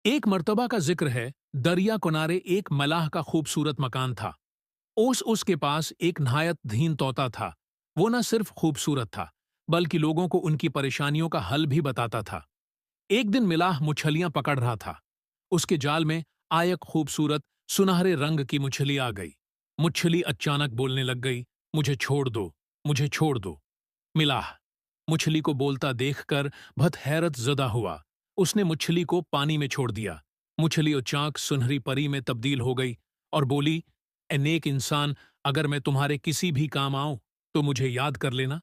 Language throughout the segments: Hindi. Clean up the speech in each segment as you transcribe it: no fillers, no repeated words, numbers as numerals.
एक मर्तबा का जिक्र है, दरिया किनारे एक मलाह का खूबसूरत मकान था। उसके पास एक नहायत धीन तोता था। वो न सिर्फ खूबसूरत था, बल्कि लोगों को उनकी परेशानियों का हल भी बताता था। एक दिन मिलाह मछलियां पकड़ रहा था। उसके जाल में आयक खूबसूरत सुनहरे रंग की मछली आ गई। मछली अचानक बोलने लग गई, मुझे छोड़ दो, मुझे छोड़ दो। मिलाह मछली को बोलता देखकर बहुत हैरत ज़दा हुआ। उसने मछली को पानी में छोड़ दिया। मछली अचानक सुनहरी परी में तब्दील हो गई और बोली, ए नेक इंसान, अगर मैं तुम्हारे किसी भी काम आऊं तो मुझे याद कर लेना।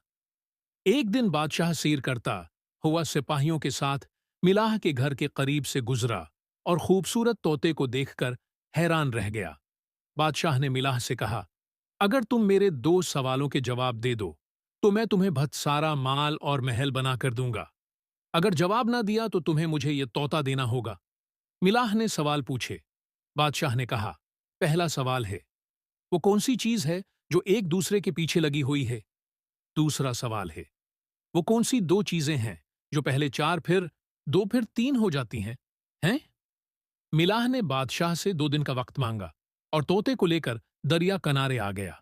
एक दिन बादशाह सैर करता हुआ सिपाहियों के साथ मिलाह के घर के करीब से गुजरा और खूबसूरत तोते को देखकर हैरान रह गया। बादशाह ने मिलाह से कहा, अगर तुम मेरे दो सवालों के जवाब दे दो तो मैं तुम्हें बहुत सारा माल और महल बना कर दूंगा। अगर जवाब ना दिया तो तुम्हें मुझे ये तोता देना होगा। मिलाह ने सवाल पूछे। बादशाह ने कहा, पहला सवाल है, वो कौन सी चीज है जो एक दूसरे के पीछे लगी हुई है? दूसरा सवाल है, वो कौन सी दो चीजें हैं जो पहले चार फिर दो फिर तीन हो जाती हैं? हैं? मिलाह ने बादशाह से 2 दिन का वक्त मांगा और तोते को लेकर दरिया किनारे आ गया।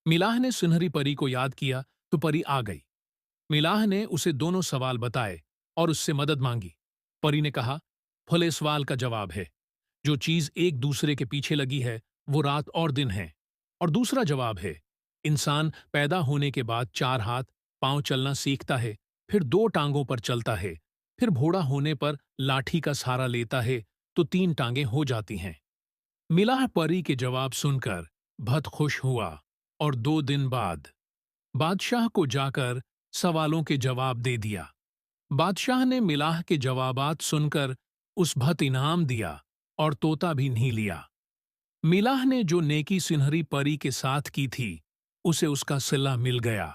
मिलाह ने सुनहरी परी को याद किया तो परी आ गई। मिलाह ने उसे दोनों सवाल बताए और उससे मदद मांगी। परी ने कहा, पहले सवाल का जवाब है, जो चीज एक दूसरे के पीछे लगी है वो रात और दिन है। और दूसरा जवाब है, इंसान पैदा होने के बाद 4 हाथ पांव चलना सीखता है, फिर 2 टांगों पर चलता है, फिर घोड़ा होने पर लाठी का सहारा लेता है तो 3 टांगें हो जाती हैं। मिलाह परी के जवाब सुनकर बहुत खुश हुआ और 2 दिन बाद बादशाह को जाकर सवालों के जवाब दे दिया। बादशाह ने मिलाह के जवाबात सुनकर उस भत इनाम दिया और तोता भी नहीं लिया। मिलाह ने जो नेकी सुनहरी परी के साथ की थी, उसे उसका सिला मिल गया।